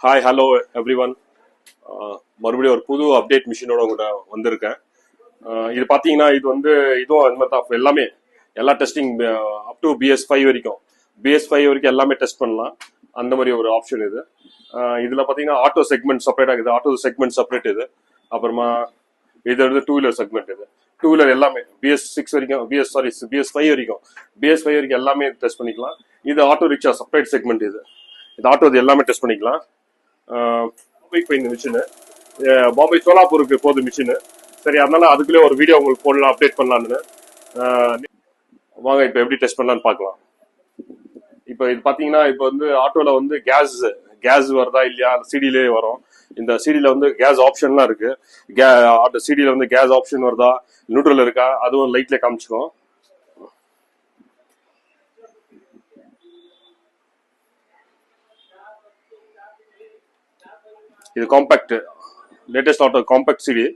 Hi hello every one. மறுபடியும் ஒரு புது அப்டேட் மிஷினோட உங்கள்கிட்ட வந்திருக்கேன். இது பார்த்தீங்கன்னா இது வந்து இதுவும் அது மாதிரி தான் எல்லாமே எல்லா டெஸ்டிங் அப் டு BS5 வரைக்கும் எல்லாமே டெஸ்ட் பண்ணலாம். அந்த மாதிரி ஒரு ஆப்ஷன் இது. இதில் பார்த்தீங்கன்னா ஆட்டோ செக்மெண்ட் செப்பரேட் ஆகுது. ஆட்டோ செக்மெண்ட் செப்பரேட் இது. அப்புறமா இது வந்து டூ வீலர் செக்மெண்ட் இது. டூ வீலர் எல்லாமே BS6 வரைக்கும் BS5 வரைக்கும் எல்லாமே டெஸ்ட் பண்ணிக்கலாம். இது ஆட்டோ ரிக்ஷா செப்பரேட் செக்மெண்ட் இது ஆட்டோ இது எல்லாமே டெஸ்ட் பண்ணிக்கலாம். பாம்பே இந்த மிஷினு பாம்பே சோலாப்பூருக்கு போகுது மிஷினு. சரி, அதனால அதுக்குள்ளே ஒரு வீடியோ உங்களுக்கு போடலாம், அப்டேட் பண்ணலான்னு. வாங்க இப்போ எப்படி டெஸ்ட் பண்ணலான்னு பார்க்கலாம். இப்போ இது பார்த்தீங்கன்னா இப்போ வந்து ஆட்டோவில் வந்து கேஸ் வருதா இல்லையா சிடிலே வரும். இந்த சிடியில் வந்து கேஸ் ஆப்ஷன்லாம் இருக்கு. சிடியில் வந்து கேஸ் ஆப்ஷன் வருதா, நியூட்ரல் இருக்கா, அதுவும் லைட்ல காமிச்சிக்கும். இது compact latest auto compact CD.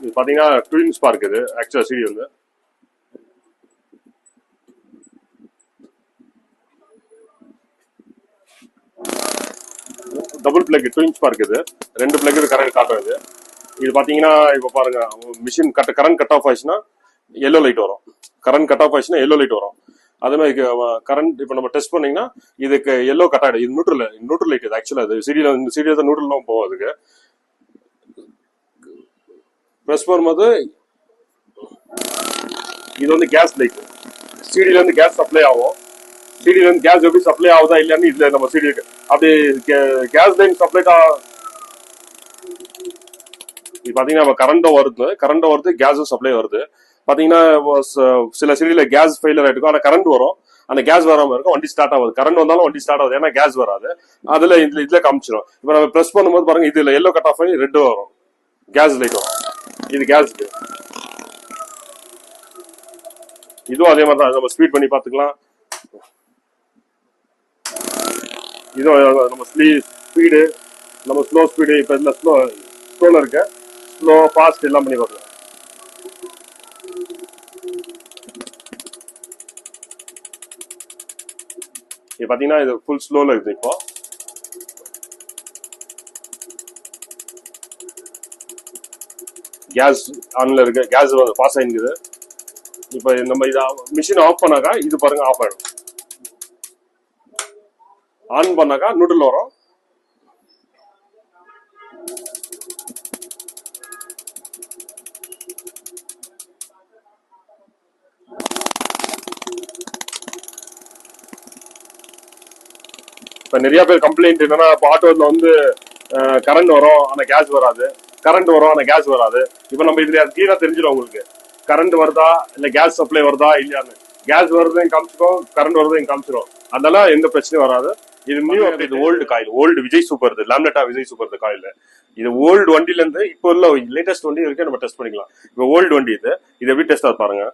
இது பாத்தீங்கன்னா ட்வின் ஸ்பார்க். இது ஆக்சுவலா சிடி வந்து டபுள் பிளக் ட்வின் ஸ்பார்க். இது ரெண்டு பிளக் கரண்ட் காட்டும். இது பாத்தீங்கன்னா இப்ப பாருங்க, மிஷின் கரண்ட் கட் ஆஃப் ஆயிடுச்சுன்னா எல்லோ லைட் வரும். அதே மாதிரி கரண்ட் இப்ப நம்ம டெஸ்ட் பண்ணீங்கன்னா இதுக்கு எல்லோ கட் ஆயிடும். இது நியூட்ரல் லைட். இது ஆக்சுவலா இது சிடியில நியூட்ரல் தான் போகும். அதுக்கு பிரஸ் பண்ணும்போது இது வந்து கேஸ் லைட். சிடியில இருந்து கேஸ் சப்ளை ஆகும். சிடியில இருந்து கேஸ் எப்படி சப்ளை ஆகுதா இல்லையான்னு இதுல நம்ம சிடி அப்படி கேஸ் லைன் சப்ளை இது பாத்தீங்கன்னா நம்ம கரண்ட் வருது கேஸும் சப்ளை வருது. பாத்தீங்கன்னா சில சிடியில கேஸ் ஃபெயிலியர் ஆயிட்டு ஆனா கரண்ட் வரும். அந்த கேஸ் வராம இருக்கும், வண்டி ஸ்டார்ட் ஆகுது. கரண்ட் வந்தாலும் வண்டி ஸ்டார்ட் ஆகுது, ஏன்னா கேஸ் வராது. அதுல இதுல காமிச்சிடும். இப்ப நம்ம பிரஸ் பண்ணும்போது பாருங்க, இதுல எல்லோ கட் ஆஃப் ஆகி ரெட் வரும், கேஸ் லைட் வரும். இது கேஸ்க்கு. இதுவும் அதே மாதிரி தான். நம்ம ஸ்பீட் பண்ணி பாத்துக்கலாம். இதுவும் நம்ம ஸ்பீடு, நம்ம ஸ்லோ ஸ்பீடு, இப்ப இந்த ஸ்லோல இருக்க ஸ்லோ ஃபாஸ்ட் எல்லாம் பண்ணி பார்க்கலாம். இது பாத்தீங்கன்னா இது ஃபுல் ஸ்லோல இருக்குது. இப்போ கேஸ் ஆன்ல இருக்கு, கேஸ் பாஸ் ஆயிருக்குது. இப்ப நம்ம இதை மிஷின் ஆஃப் பண்ணாக்கா இது பாருங்க ஆஃப் ஆயிடும். ஆன் பண்ணாக்கா நியூட்ரல் வரும். இப்ப நிறைய பேர் கம்ப்ளைண்ட் என்னன்னா, ஆட்டோல வந்து கரண்ட் வரும் ஆனா கேஸ் வராது, இப்ப நம்ம இதுல கிளீனா தெரிஞ்சிடும் உங்களுக்கு கரண்ட் வருதா இல்ல கேஸ் சப்ளை வருதா இல்லையான்னு. கேஸ் வருதையும் காமிச்சிடும், கரண்ட் வருதையும் காமிச்சிடும். அதனால எந்த பிரச்சனையும் வராது. இது new update. Old coil, old Vijay super, லேமினேட்டா விஜய் சூப்பர் காயில். இது ஓல்டு வண்டில இருந்து இப்போ உள்ள லேட்டஸ்ட் வண்டி வரைக்கும் நம்ம டெஸ்ட் பண்ணிக்கலாம். இப்போ ஓல்டு வண்டி இது எப்படி டெஸ்ட் ஆகுது பாருங்க.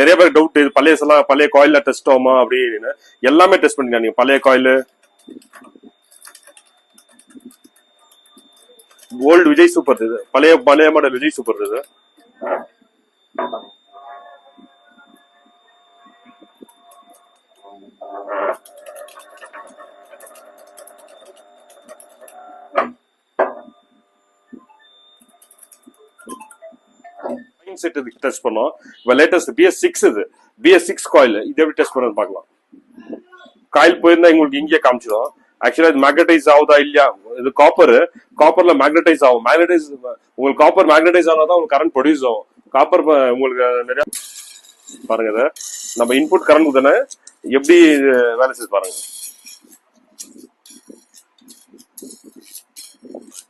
நிறைய பேர் டவுட், இது பழைய காயில டெஸ்ட் ஆகுமா அப்படின்னு. எல்லாமே டெஸ்ட் பண்ணிக்கலாம் நீங்க. பழைய காயில், ஓல்டு விஜய் சூப்பர், இது பழைய மாடல் விஜய் சூப்பர். இது செட் டெஸ்ட் பண்ணோம். இப்ப லேட்டஸ்ட் BS6 இது BS6 காயில். இது எப்படி டெஸ்ட் பண்ணு பார்க்கலாம். காயில் போயிருந்தா உங்களுக்கு இங்கே காமிச்சிடும். ஆக்சுவலா இது மேக்னடைஸ் ஆகுதா இல்லையா. இது காப்பர்ல மேக்னடைஸ் ஆகும். உங்களுக்கு காப்பர் மேக்னடைஸ் ஆனாதான் உங்களுக்கு கரண்ட் ப்ரொடியூஸ் ஆகும். காப்பர் உங்களுக்கு நிறைய பாருங்க. இதை நம்ம இன்புட் கரண்ட் தானே எப்படி வேலை செய்து பாருங்க.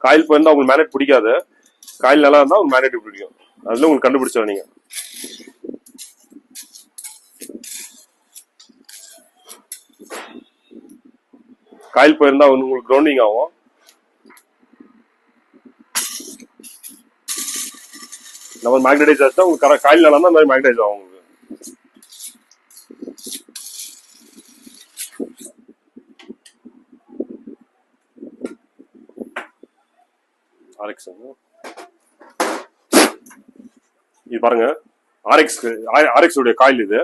காயில் போயிருந்தா உங்களுக்கு மேக்னெட் பிடிக்காது. காயில் நல்லா இருந்தா உங்களுக்கு மேக்னெட் பிடிக்கும். அதுல உங்களுக்கு கண்டுபிடிச்சோம் நீங்க. காயில் போயிருந்தா உங்களுக்கு கிரவுண்டிங் ஆகும். நம்ம மேக்னடைஸ் ஆச்சா உங்களுக்கு காயில் நல்லா இருந்தா மேக்னடைஸ் ஆகும் உங்களுக்கு. RX இது பாருங்க, RX உடைய காயில் இது.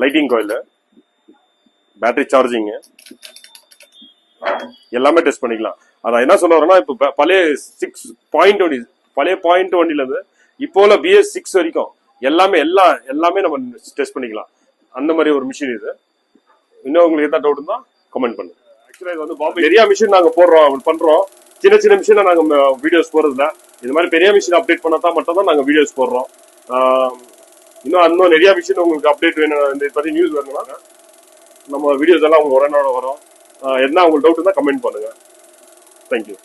லைட்டிங் காயில், பேட்டரி சார்ஜிங் எல்லாமே டெஸ்ட் பண்ணிக்கலாம். அதான் என்ன சொல்ல வரேன்னா, இப்போ பழைய 6.1 பழைய 0.1ல இருந்து இப்போ BS6 வரைக்கும் எல்லாமே நம்ம டெஸ்ட் பண்ணிக்கலாம். அந்த மாதிரி ஒரு மிஷின் இது. இன்னும் உங்களுக்கு எதாவது டவுட் இருந்தா கமெண்ட் பண்ணுங்க. ஆக்சுவலா இது வந்து பாம்பே நிறைய மிஷின் நாங்க பண்றோம். சின்ன சின்ன மிஷினை நாங்க வீடியோஸ் போறதில்ல. இது மாதிரி பெரிய மிஷின் அப்டேட் பண்ணா மட்டும் தான் நாங்க வீடியோஸ் போடுறோம். இன்னும் நிறைய மிஷின் உங்களுக்கு அப்டேட் வேணும், இந்த பத்தி நியூஸ் வேணும்னா நம்ம வீடியோஸ் எல்லாம் உங்களுக்கு உடனே வரும். என்ன உங்களுக்கு டவுட் இருந்தா கமெண்ட் பண்ணுங்க. தேங்க்யூ.